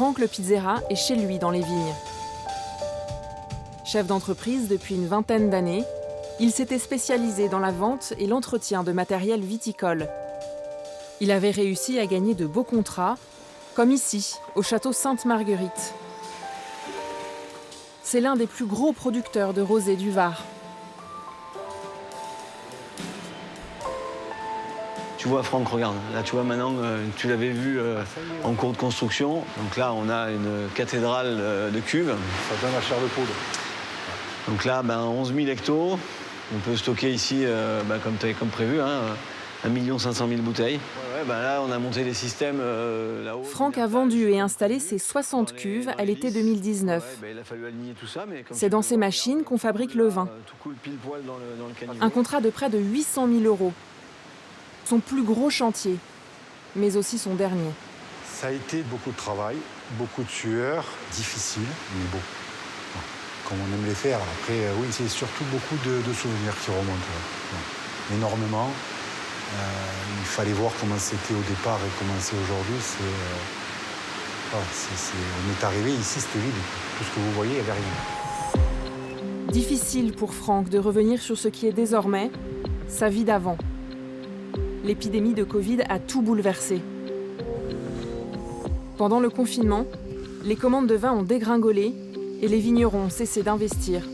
Franck Le Pizzera est chez lui dans les vignes. Chef d'entreprise depuis une vingtaine d'années, il s'était spécialisé dans la vente et l'entretien de matériel viticole. Il avait réussi à gagner de beaux contrats, comme ici, au château Sainte-Marguerite. C'est l'un des plus gros producteurs de rosé du Var. Tu vois Franck, regarde, là tu vois maintenant, tu l'avais vu en cours de construction. Donc là on a une cathédrale de cuves. Ça donne la chair de poudre. Donc là 11 000 hectos. On peut stocker ici, comme prévu, 1 500 000 bouteilles. Là on a monté les systèmes là-haut. Franck a vendu et installé ses 60 cuves à l'été 2019. Il a fallu aligner tout ça, mais C'est dans ces machines qu'on fabrique le vin. Tout coule pile poil dans le caniveau. Un contrat de près de 800 000 €. Son plus gros chantier, mais aussi son dernier. Ça a été beaucoup de travail, beaucoup de sueur, difficile, mais bon, comme on aime les faire. Après, oui, c'est surtout beaucoup de souvenirs qui remontent. Énormément. Il fallait voir comment c'était au départ et comment c'est aujourd'hui. On est arrivé ici, c'était vide. Tout ce que vous voyez, il n'y avait rien. Difficile pour Franck de revenir sur ce qui est désormais sa vie d'avant. L'épidémie de Covid a tout bouleversé. Pendant le confinement, les commandes de vin ont dégringolé et les vignerons ont cessé d'investir.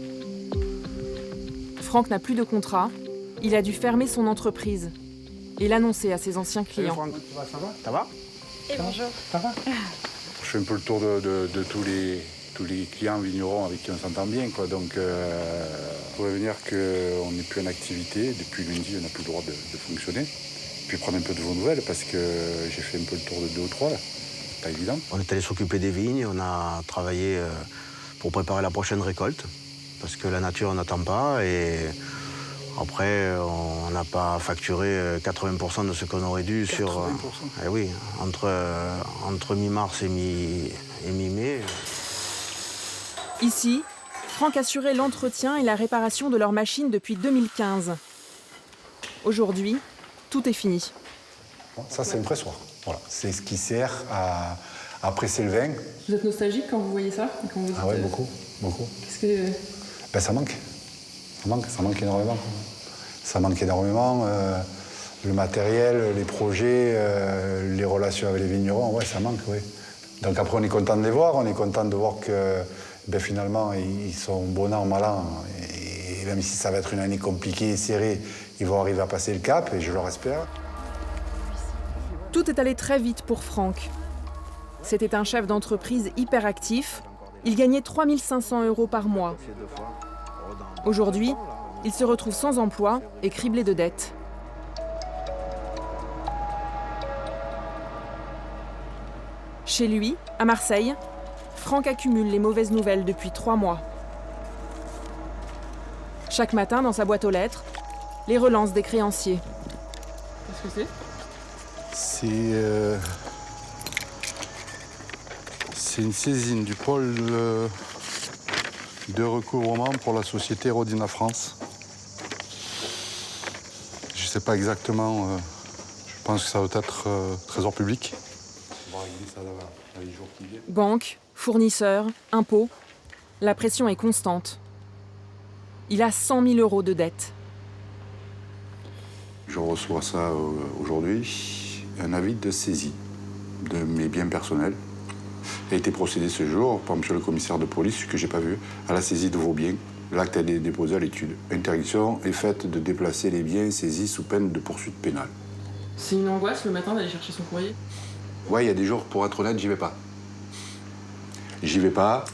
Franck n'a plus de contrat, il a dû fermer son entreprise et l'annoncer à ses anciens clients. Franck, ça va? Et bonjour. Ça va? Je fais un peu le tour de tous les clients vignerons avec qui on s'entend bien, quoi. Donc, il faut venir qu'on n'est plus en activité. Depuis lundi, on n'a plus le droit de fonctionner. Puis prendre un peu de vos nouvelles, parce que j'ai fait un peu le tour de 2 ou 3, là. Pas évident. On est allé s'occuper des vignes, on a travaillé pour préparer la prochaine récolte, parce que la nature n'attend pas, et après, on n'a pas facturé 80% de ce qu'on aurait dû 80%. sur... Eh oui, entre mi-mars et mi-mai. Ici, Franck assurait l'entretien et la réparation de leurs machines depuis 2015. Aujourd'hui, tout est fini. Ça, c'est un pressoir. Voilà. C'est ce qui sert à presser le vin. Vous êtes nostalgique quand vous voyez ça quand vous dites, Ah ouais, beaucoup. Qu'est-ce que... Ça manque. Ça manque énormément. Ça manque énormément. Le matériel, les projets, les relations avec les vignerons, ouais, ça manque, oui. Donc après, on est content de les voir. On est content de voir que finalement, ils sont bon an, mal an. Et même si ça va être une année compliquée et serrée, ils vont arriver à passer le cap, et je leur espère. Tout est allé très vite pour Franck. C'était un chef d'entreprise hyper actif. Il gagnait 3 500 € par mois. Aujourd'hui, il se retrouve sans emploi et criblé de dettes. Chez lui, à Marseille, Franck accumule les mauvaises nouvelles depuis 3 mois. Chaque matin, dans sa boîte aux lettres, les relances des créanciers. Qu'est-ce que c'est ? C'est une saisine du pôle de recouvrement pour la société Rodina France. Je ne sais pas exactement, je pense que ça doit être trésor public. Banque, fournisseurs, impôts, la pression est constante. Il a 100 000 € de dettes. Je reçois ça aujourd'hui, un avis de saisie de mes biens personnels. Il a été procédé ce jour par monsieur le commissaire de police, que je n'ai pas vu, à la saisie de vos biens. L'acte a été déposé à l'étude. Interdiction est faite de déplacer les biens saisis sous peine de poursuite pénale. C'est une angoisse le matin d'aller chercher son courrier ? Ouais, il y a des jours, pour être honnête, j'y vais pas. J'y vais pas.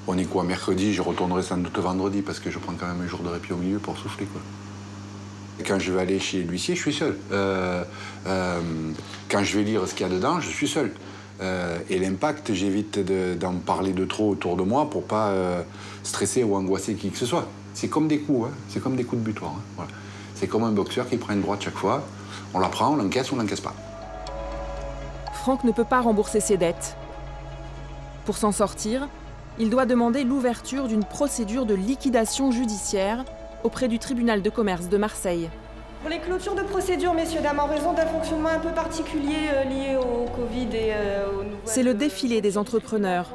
On est quoi, mercredi, je retournerai sans doute vendredi, parce que je prends quand même un jour de répit au milieu pour souffler, quoi. Et quand je vais aller chez l'huissier, je suis seul. Quand je vais lire ce qu'il y a dedans, je suis seul. Et l'impact, j'évite d'en parler de trop autour de moi pour pas stresser ou angoisser qui que ce soit. C'est comme des coups, hein. C'est comme des coups de butoir. Hein. Voilà. C'est comme un boxeur qui prend une droite chaque fois. On la prend, on l'encaisse ou on l'encaisse pas. Franck ne peut pas rembourser ses dettes. Pour s'en sortir, il doit demander l'ouverture d'une procédure de liquidation judiciaire auprès du tribunal de commerce de Marseille. Pour les clôtures de procédure, messieurs, dames, en raison d'un fonctionnement un peu particulier lié au Covid et aux nouvelles... C'est le défilé des entrepreneurs.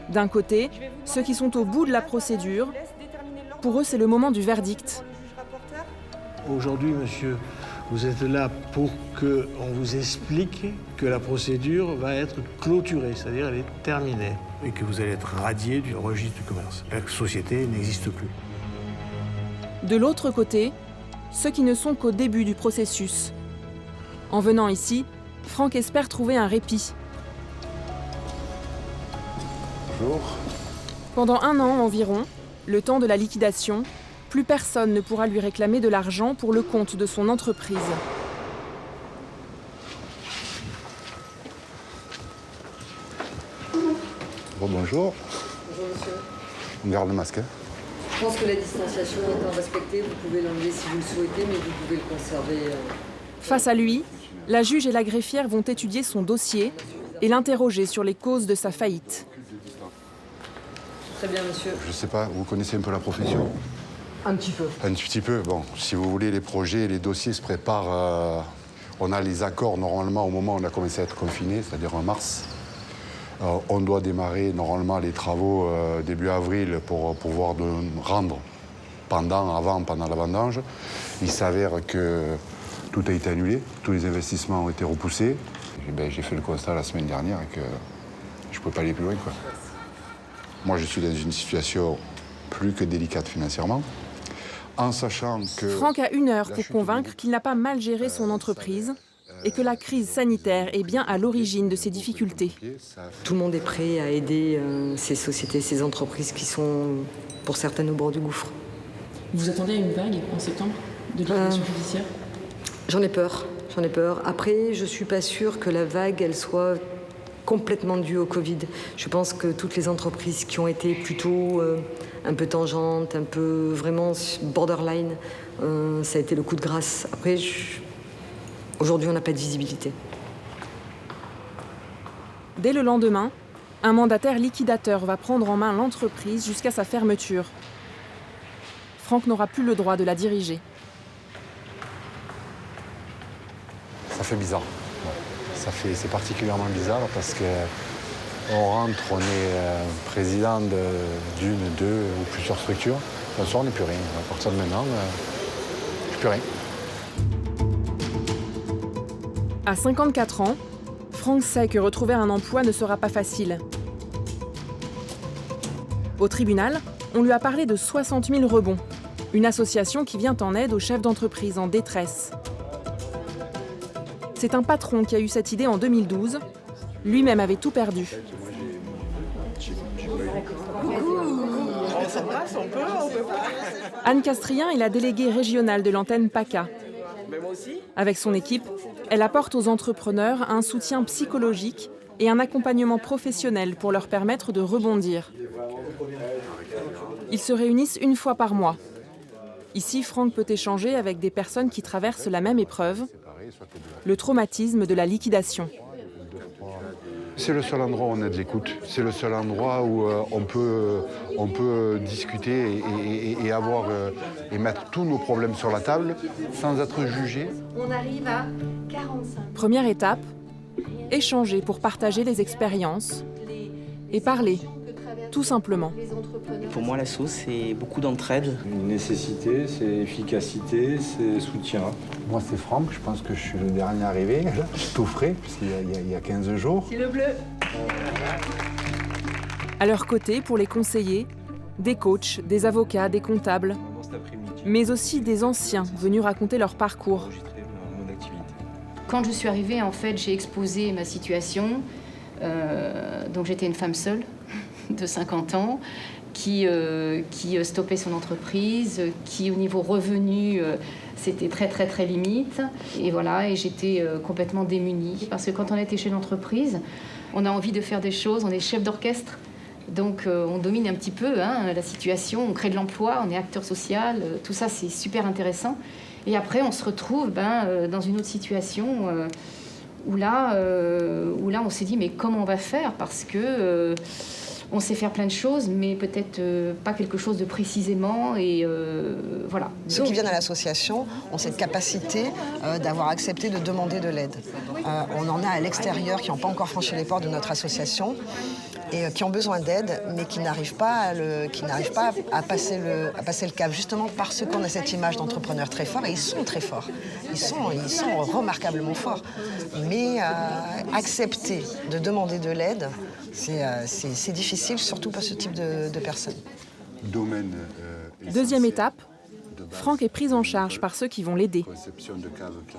D'un côté, ceux qui sont au bout de la procédure. Pour eux, c'est le moment du verdict. Aujourd'hui, monsieur, vous êtes là pour qu'on vous explique que la procédure va être clôturée, c'est-à-dire elle est terminée, et que vous allez être radié du registre du commerce. La société n'existe plus. De l'autre côté, ceux qui ne sont qu'au début du processus. En venant ici, Franck espère trouver un répit. Bonjour. Pendant 1 an environ, le temps de la liquidation, plus personne ne pourra lui réclamer de l'argent pour le compte de son entreprise. Bonjour. Bonjour monsieur. On garde le masque. Je pense que la distanciation étant respectée, vous pouvez l'enlever si vous le souhaitez, mais vous pouvez le conserver. Face à lui, la juge et la greffière vont étudier son dossier et l'interroger sur les causes de sa faillite. Très bien, monsieur. Je sais pas, vous connaissez un peu la profession? Un petit peu. Un petit peu, bon. Si vous voulez, les projets, les dossiers se préparent. On a les accords normalement au moment où on a commencé à être confiné, c'est-à-dire en mars. On doit démarrer normalement les travaux début avril pour pouvoir rendre pendant la vendange. Il s'avère que tout a été annulé, tous les investissements ont été repoussés. J'ai fait le constat la semaine dernière que je ne pouvais pas aller plus loin, quoi. Moi, je suis dans une situation plus que délicate financièrement, en sachant que... Franck a 1 heure pour convaincre qu'il n'a pas mal géré son entreprise et que la crise sanitaire est bien à l'origine de ses difficultés. Tout le monde est prêt à aider ces sociétés, ces entreprises qui sont, pour certaines, au bord du gouffre. Vous attendez à une vague en septembre de liquidation judiciaire? J'en ai peur. Après, je ne suis pas sûre que la vague, elle soit complètement due au Covid. Je pense que toutes les entreprises qui ont été plutôt un peu tangentes, un peu vraiment borderline, ça a été le coup de grâce. Après, aujourd'hui, on n'a pas de visibilité. Dès le lendemain, un mandataire liquidateur va prendre en main l'entreprise jusqu'à sa fermeture. Franck n'aura plus le droit de la diriger. Ça fait bizarre. C'est particulièrement bizarre parce qu'on rentre, on est président d'une, 2 ou plusieurs structures. Le soir, on n'est plus rien. À partir de maintenant, plus rien. À 54 ans, Franck sait que retrouver un emploi ne sera pas facile. Au tribunal, on lui a parlé de 60 000 rebonds, une association qui vient en aide aux chefs d'entreprise en détresse. C'est un patron qui a eu cette idée en 2012. Lui-même avait tout perdu. Anne Castrien est la déléguée régionale de l'antenne PACA. Avec son équipe, elle apporte aux entrepreneurs un soutien psychologique et un accompagnement professionnel pour leur permettre de rebondir. Ils se réunissent 1 fois par mois. Ici, Franck peut échanger avec des personnes qui traversent la même épreuve, le traumatisme de la liquidation. C'est le seul endroit où on a de l'écoute. C'est le seul endroit où on peut discuter et avoir et mettre tous nos problèmes sur la table sans être jugé. On arrive à 45. Première étape, échanger pour partager les expériences et parler, tout simplement. Pour moi, l'asso, c'est beaucoup d'entraide. Une nécessité, c'est efficacité, c'est soutien. Moi, c'est Franck. Je pense que je suis le dernier arrivé, tout frais, puisqu'il y a 15 jours. C'est le bleu. À leur côté, pour les conseiller, des coachs, des avocats, des comptables, mais aussi des anciens venus raconter leur parcours. Quand je suis arrivée, en fait, j'ai exposé ma situation. Donc j'étais une femme seule de 50 ans qui stoppait son entreprise, qui au niveau revenu, c'était très très très limite. Et voilà, et j'étais complètement démunie. Parce que quand on était chez l'entreprise, on a envie de faire des choses, on est chef d'orchestre. Donc on domine un petit peu la situation, on crée de l'emploi, on est acteur social, tout ça c'est super intéressant. Et après on se retrouve dans une autre situation où là on s'est dit mais comment on va faire, parce que On sait faire plein de choses, mais peut-être pas quelque chose de précisément. Et voilà. Ceux qui viennent à l'association ont cette capacité d'avoir accepté de demander de l'aide. On en a à l'extérieur qui n'ont pas encore franchi les portes de notre association et qui ont besoin d'aide, mais qui n'arrivent pas à passer le cap, justement parce qu'on a cette image d'entrepreneurs très forts, et ils sont très forts. Ils sont remarquablement forts. Mais accepter de demander de l'aide, c'est difficile, surtout pour ce type de personnes. Deuxième étape, Franck est pris en charge par ceux qui vont l'aider.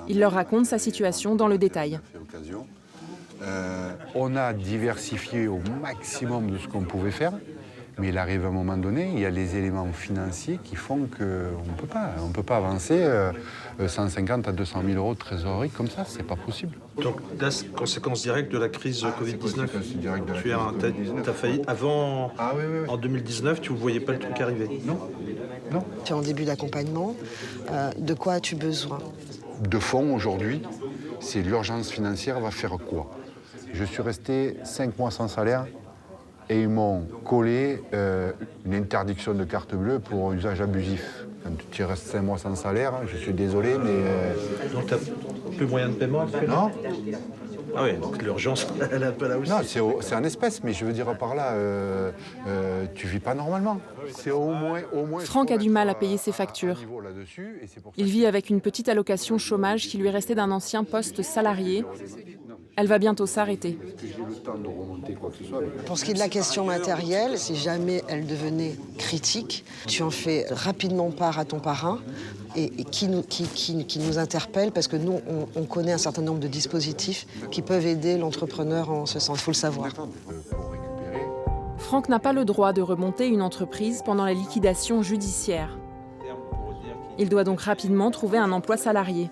Il leur raconte sa situation dans le détail. On a diversifié au maximum de ce qu'on pouvait faire, mais il arrive un moment donné, il y a les éléments financiers qui font qu'on ne peut pas avancer 150 à 200 000 euros de trésorerie comme ça, c'est pas possible. Donc là, c'est conséquence directe de la crise Covid-19. Tu as failli avant, en 2019, tu ne voyais pas le truc arriver. Non. Tu es en début d'accompagnement, de quoi as-tu besoin? De fonds aujourd'hui, c'est l'urgence financière va faire quoi? Je suis resté 5 mois sans salaire et ils m'ont collé une interdiction de carte bleue pour usage abusif. Quand tu restes 5 mois sans salaire, je suis désolé, mais... Donc tu n'as plus moyen de paiement actuellement? Non. Ah oui, donc l'urgence, elle est un peu là aussi. Non, c'est en espèces, mais je veux dire par là, tu vis pas normalement. C'est au moins Franck a du mal à payer ses factures. Il vit avec une petite allocation chômage qui lui restait d'un ancien poste salarié. Elle va bientôt s'arrêter. Pour ce qui est de la question matérielle, si jamais elle devenait critique, tu en fais rapidement part à ton parrain et qui nous interpelle parce que nous, on connaît un certain nombre de dispositifs qui peuvent aider l'entrepreneur en ce sens, il faut le savoir. Franck n'a pas le droit de remonter une entreprise pendant la liquidation judiciaire. Il doit donc rapidement trouver un emploi salarié.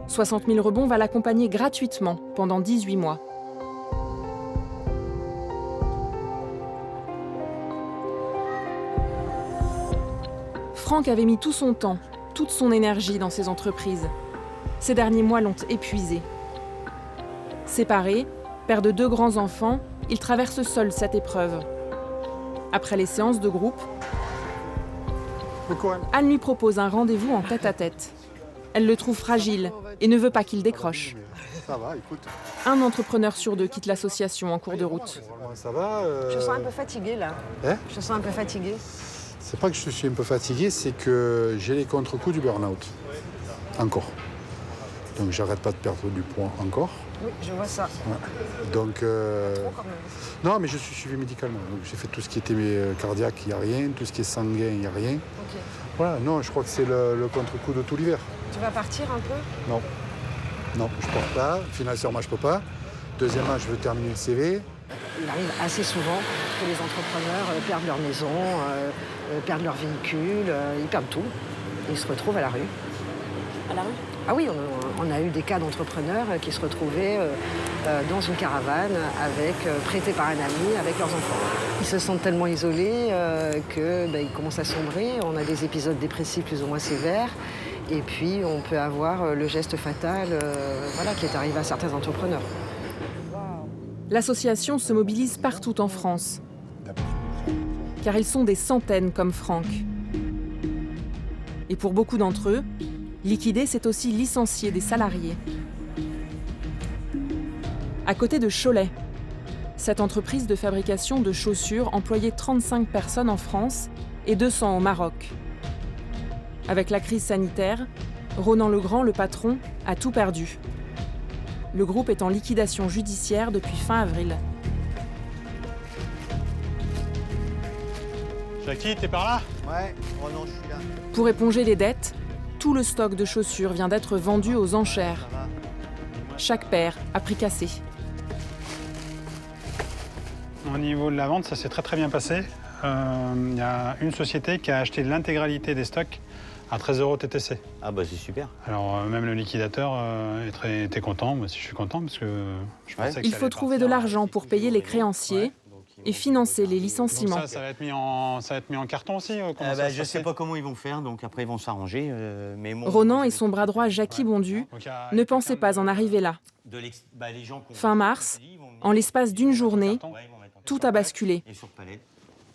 60 000 rebonds va l'accompagner gratuitement pendant 18 mois. Franck avait mis tout son temps, toute son énergie dans ses entreprises. Ces derniers mois l'ont épuisé. Séparé, père de 2 grands enfants, il traverse seul cette épreuve. Après les séances de groupe, Anne lui propose un rendez-vous en tête-à-tête. Elle le trouve fragile et ne veut pas qu'il décroche. Ça va, écoute. Un entrepreneur sur 2 quitte l'association en cours de route. Ça va Je te sens un peu fatigué là. Je te sens un peu fatigué. C'est pas que je suis un peu fatigué, c'est que j'ai les contre-coups du burn-out. Encore. Donc j'arrête pas de perdre du poids encore. Oui, je vois ça. Ouais. Donc, non, mais je suis suivi médicalement. Donc j'ai fait tout ce qui était cardiaque, il n'y a rien. Tout ce qui est sanguin, il n'y a rien. Okay. Voilà, non, je crois que c'est le contre-coup de tout l'hiver. Tu vas partir un peu? Non. Non, je ne pars pas. Financièrement, je ne peux pas. Deuxièmement, je veux terminer le CV. Il arrive assez souvent que les entrepreneurs perdent leur maison, perdent leur véhicule, ils perdent tout. Et ils se retrouvent à la rue. À la rue? Ah oui, on a eu des cas d'entrepreneurs qui se retrouvaient dans une caravane, prêtés par un ami, avec leurs enfants. Ils se sentent tellement isolés qu'ils commencent à sombrer. On a des épisodes dépressifs plus ou moins sévères. Et puis, on peut avoir le geste fatal qui est arrivé à certains entrepreneurs. L'association se mobilise partout en France, car ils sont des centaines comme Franck. Et pour beaucoup d'entre eux, liquider, c'est aussi licencier des salariés. À côté de Cholet, cette entreprise de fabrication de chaussures employait 35 personnes en France et 200 au Maroc. Avec la crise sanitaire, Ronan Legrand, le patron, a tout perdu. Le groupe est en liquidation judiciaire depuis fin avril. Jackie, t'es par là? Ouais, oh non, je suis là. Pour éponger les dettes, tout le stock de chaussures vient d'être vendu aux enchères. Chaque paire a prix cassé. Au niveau de la vente, ça s'est très bien passé. Il y a une société qui a acheté l'intégralité des stocks à 13 € TTC. Ah bah c'est super. Alors même le liquidateur était content, moi aussi je suis content parce que je pensais que il faut trouver de l'argent pour payer les créanciers et financer les licenciements. Donc ça va être mis en carton aussi je ne sais pas comment ils vont faire, donc après ils vont s'arranger. Ronan et son bras droit Jackie Bondu ne pensaient pas en arriver là. Fin mars, en l'espace d'une journée, tout a basculé.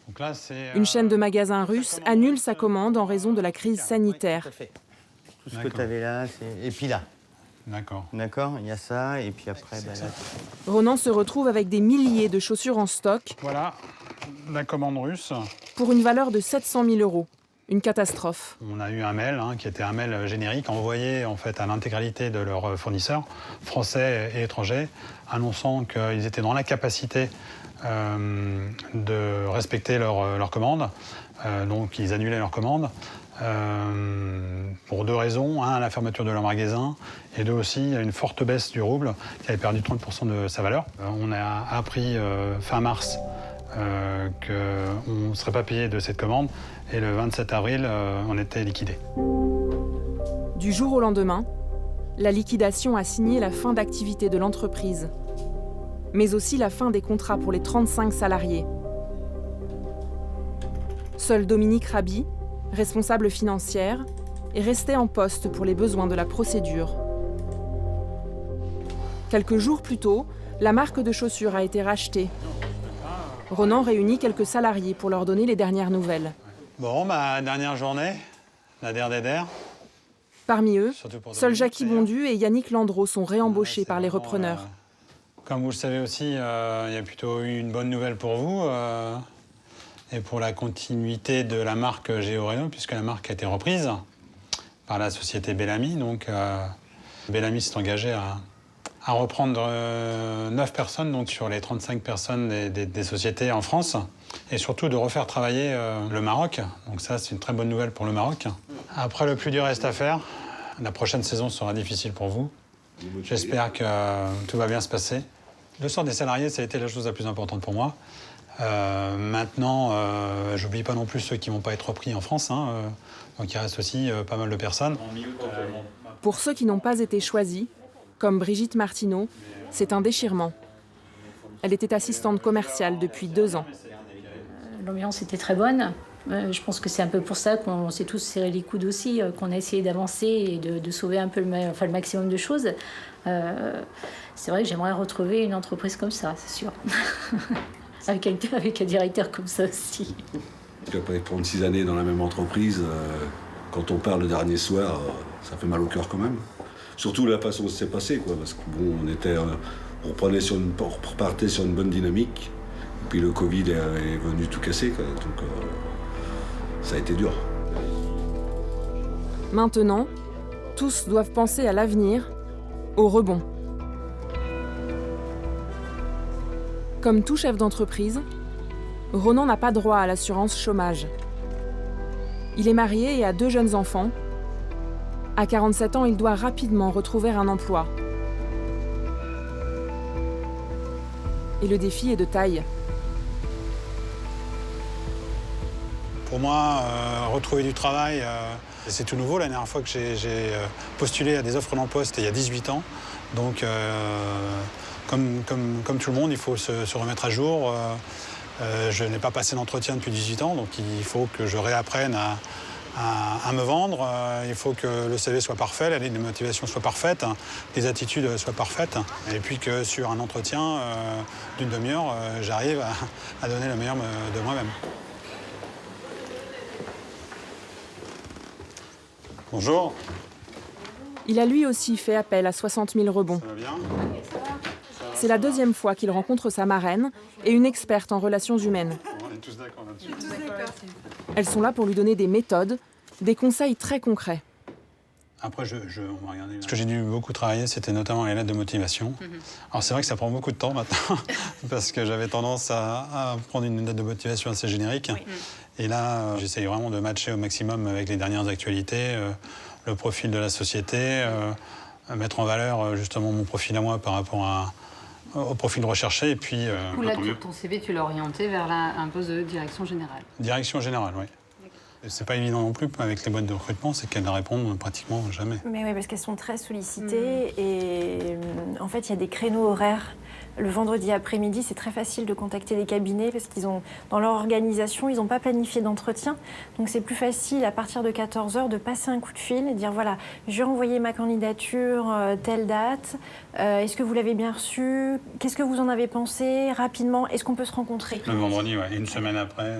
Donc là, Une chaîne de magasins russes annule sa commande en raison de la crise sanitaire. Tout ce que tu avais là, et puis là. D'accord. D'accord, il y a ça, et puis après... là. Ronan se retrouve avec des milliers de chaussures en stock. Voilà, la commande russe. Pour une valeur de 700 000 €. Une catastrophe. On a eu un mail qui était un mail générique envoyé en fait à l'intégralité de leurs fournisseurs, français et étrangers, annonçant qu'ils étaient dans l'incapacité de respecter leurs commandes. Donc ils annulaient leurs commandes. Pour deux raisons. Un, la fermeture de leur magasin, et deux aussi, une forte baisse du rouble qui avait perdu 30% de sa valeur. On a appris fin mars qu'on ne serait pas payé de cette commande, et le 27 avril, on était liquidé. Du jour au lendemain, la liquidation a signé la fin d'activité de l'entreprise, mais aussi la fin des contrats pour les 35 salariés. Seul Dominique Rabi, responsable financière, est resté en poste pour les besoins de la procédure. Quelques jours plus tôt, la marque de chaussures a été rachetée. Ronan réunit quelques salariés pour leur donner les dernières nouvelles. Bon, dernière journée, la DER. Parmi eux, seuls Jackie Bondu et Yannick Landreau sont réembauchés par les repreneurs. Comme vous le savez aussi, il y a plutôt eu une bonne nouvelle pour vous et pour la continuité de la marque Géo Reno, puisque la marque a été reprise par la société Bellamy. Donc, Bellamy s'est engagé à reprendre 9 personnes donc, sur les 35 personnes des sociétés en France, et surtout de refaire travailler le Maroc. Donc ça, c'est une très bonne nouvelle pour le Maroc. Après, le plus dur reste à faire. La prochaine saison sera difficile pour vous. J'espère que tout va bien se passer. Le sort des salariés, ça a été la chose la plus importante pour moi. Maintenant, j'oublie pas non plus ceux qui ne vont pas être repris en France. Donc il reste aussi pas mal de personnes. Pour ceux qui n'ont pas été choisis, comme Brigitte Martineau, c'est un déchirement. Elle était assistante commerciale depuis 2 ans. L'ambiance était très bonne. Je pense que c'est un peu pour ça qu'on s'est tous serré les coudes aussi, qu'on a essayé d'avancer et de sauver un peu le maximum de choses. C'est vrai que j'aimerais retrouver une entreprise comme ça, c'est sûr. avec un directeur comme ça aussi. Après 36 années dans la même entreprise, quand on part le dernier soir, ça fait mal au cœur quand même. Surtout la façon dont ça s'est passé, quoi, parce que bon, on repartait sur une bonne dynamique, et puis le Covid est venu tout casser, quoi, donc ça a été dur. Maintenant, tous doivent penser à l'avenir, au rebond. Comme tout chef d'entreprise, Ronan n'a pas droit à l'assurance chômage. Il est marié et a 2 jeunes enfants. À 47 ans, il doit rapidement retrouver un emploi. Et le défi est de taille. Pour moi, retrouver du travail, c'est tout nouveau. La dernière fois que j'ai postulé à des offres d'emploi, c'était il y a 18 ans. Donc, comme tout le monde, il faut se remettre à jour. Je n'ai pas passé d'entretien depuis 18 ans, donc il faut que je réapprenne à me vendre. Il faut que le CV soit parfait, la ligne de motivation soit parfaite, les attitudes soient parfaites, et puis que sur un entretien d'une demi-heure, j'arrive à donner le meilleur de moi-même. Bonjour. Il a lui aussi fait appel à 60 000 rebonds. Ça va bien ? C'est la 2e fois qu'il rencontre sa marraine et une experte en relations humaines. On est tous d'accord là-dessus. Elles sont là pour lui donner des méthodes, des conseils très concrets. Après, on va regarder. Ce que j'ai dû beaucoup travailler, c'était notamment les lettres de motivation. Alors c'est vrai que ça prend beaucoup de temps maintenant, parce que j'avais tendance à prendre une lettre de motivation assez générique. Oui. Et là, j'essaye vraiment de matcher au maximum avec les dernières actualités, le profil de la société, mettre en valeur justement mon profil à moi par rapport au profil recherché. Et puis, là, ton CV, tu l'as orienté vers un poste de direction générale. Direction générale, oui. C'est pas évident non plus avec les boîtes de recrutement, c'est qu'elles ne répondent pratiquement jamais. Mais oui, parce qu'elles sont très sollicitées et en fait, il y a des créneaux horaires. Le vendredi après-midi, c'est très facile de contacter les cabinets parce qu'ils ont, dans leur organisation, ils n'ont pas planifié d'entretien. Donc c'est plus facile à partir de 14h de passer un coup de fil et dire voilà, j'ai envoyé ma candidature telle date, est-ce que vous l'avez bien reçue, qu'est-ce que vous en avez pensé, rapidement, est-ce qu'on peut se rencontrer? Le vendredi, ouais, et une semaine après.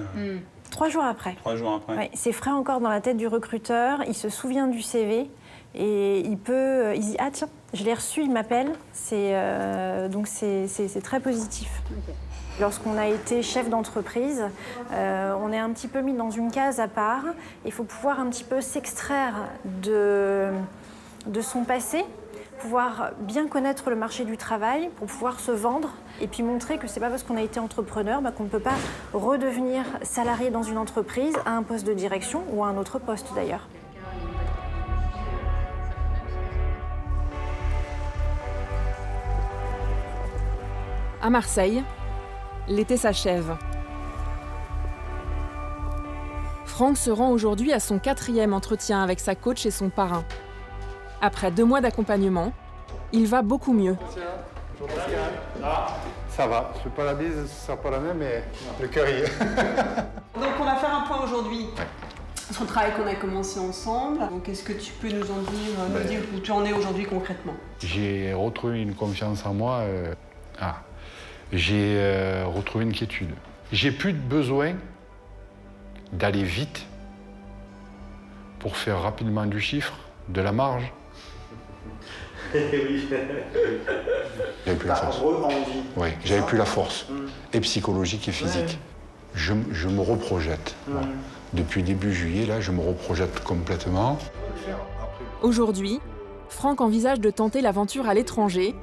3 jours après. 3 jours après. Ouais, c'est frais encore dans la tête du recruteur, il se souvient du CV et il dit ah tiens, je l'ai reçu, il m'appelle, donc c'est très positif. Okay. Lorsqu'on a été chef d'entreprise, on est un petit peu mis dans une case à part. Il faut pouvoir un petit peu s'extraire de son passé, pouvoir bien connaître le marché du travail pour pouvoir se vendre et puis montrer que c'est pas parce qu'on a été entrepreneur qu'on ne peut pas redevenir salarié dans une entreprise à un poste de direction ou à un autre poste d'ailleurs. À Marseille, l'été s'achève. Franck se rend aujourd'hui à son 4e entretien avec sa coach et son parrain. Après 2 mois d'accompagnement, il va beaucoup mieux. Ça va, je fais pas la bise, ce sera pas la même, mais le cœur y est. Donc on va faire un point aujourd'hui sur le travail qu'on a commencé ensemble. Donc est-ce que tu peux nous en dire, nous dire où tu en es aujourd'hui concrètement? J'ai retrouvé une confiance en moi. J'ai retrouvé une quiétude. J'ai plus de besoin d'aller vite pour faire rapidement du chiffre, de la marge. Oui. J'avais plus la force. Oui, j'avais plus la force, et psychologique et physique. Je me reprojette. Voilà. Depuis début juillet, là, je me reprojette complètement. Aujourd'hui, Franck envisage de tenter l'aventure à l'étranger.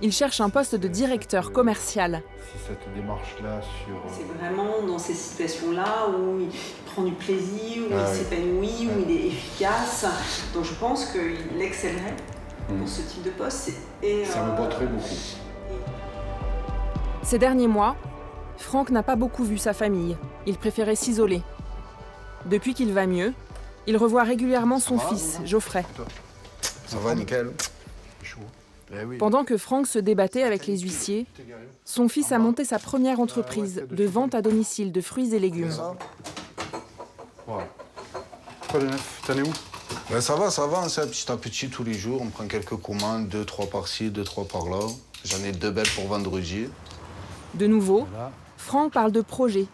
Il cherche un poste de directeur commercial. Si cette démarche-là sur... C'est vraiment dans ces situations-là où il prend du plaisir, où il s'épanouit, où il est efficace. Donc je pense qu'il excellerait dans ce type de poste. Et, ça me botterait beaucoup. Ces derniers mois, Franck n'a pas beaucoup vu sa famille. Il préférait s'isoler. Depuis qu'il va mieux, il revoit régulièrement son fils, Geoffrey. Ça va, nickel. Pendant que Franck se débattait avec les huissiers, son fils a monté sa première entreprise de vente à domicile de fruits et légumes. Voilà. Quoi de neuf? T'en es où? Ça va, on sait petit à petit tous les jours. On prend quelques commandes, 2-3 par-ci, 2-3 par-là. J'en ai 2 belles pour vendredi. De nouveau, Franck parle de projets,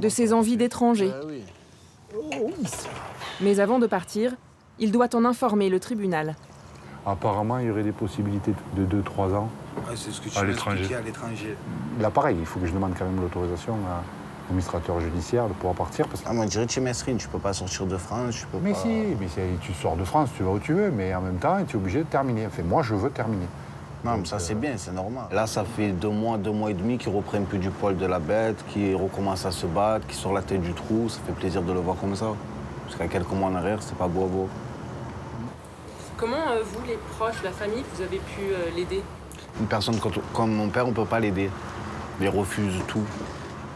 de ses envies d'étranger. Mais avant de partir, il doit en informer le tribunal. Apparemment, il y aurait des possibilités de 2-3 ans c'est ce que tu à l'étranger. Là, pareil, il faut que je demande quand même l'autorisation à l'administrateur judiciaire de pouvoir partir. Parce que... moi, je dirais tu m'estreins, tu peux pas sortir de France, tu peux mais pas... mais tu sors de France, tu vas où tu veux, mais en même temps, tu es obligé de terminer. Enfin, moi, je veux terminer. Non, mais ça, c'est bien, c'est normal. Là, ça fait 2 mois et demi qu'il reprend un peu du poil de la bête, qu'il recommence à se battre, qu'il sort la tête du trou. Ça fait plaisir de le voir comme ça. Parce qu'à quelques mois en arrière, c'est pas beau à voir. Comment, vous, les proches, la famille, vous avez pu l'aider? Une personne comme mon père, on peut pas l'aider. Il refuse tout.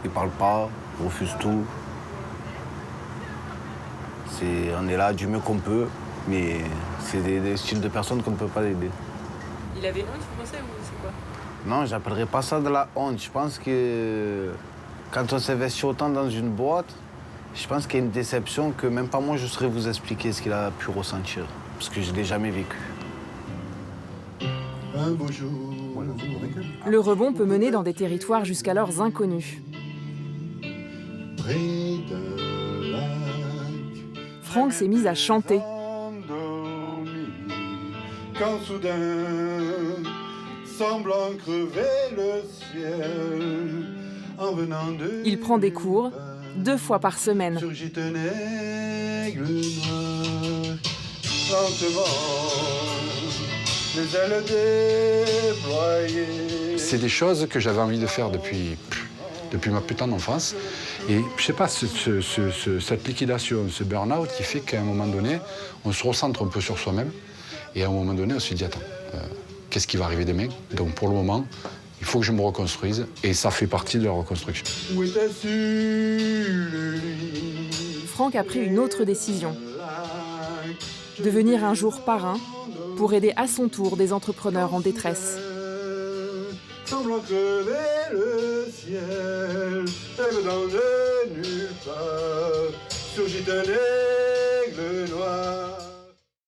Il parle pas, il refuse tout. On est là du mieux qu'on peut, mais c'est des styles de personnes qu'on ne peut pas aider. Il avait honte, vous pensez, ou c'est quoi? Non, j'appellerais pas ça de la honte. Je pense que quand on s'investit autant dans une boîte, je pense qu'il y a une déception que même pas moi je saurais vous expliquer ce qu'il a pu ressentir. Parce que je ne l'ai jamais vécu. Un beau jour. Le rebond peut mener dans des territoires jusqu'alors inconnus. Franck s'est mis à chanter. Quand soudain, semblant crever le ciel, en venant de... Il prend des cours 2 fois par semaine. Surgit un aigle noir, lentement, les ailes déployées. C'est des choses que j'avais envie de faire depuis ma putain d'enfance. Et je sais pas, cette liquidation, ce burn-out qui fait qu'à un moment donné, on se recentre un peu sur soi-même. Et à un moment donné, on se dit, attends, qu'est-ce qui va arriver demain? Donc pour le moment, il faut que je me reconstruise. Et ça fait partie de la reconstruction. Où était-ce le lit? Franck a pris une autre décision. Devenir un jour parrain pour aider à son tour des entrepreneurs en détresse. Semblant crever le ciel, rêve dans le nulle part, surgit un aigle noir.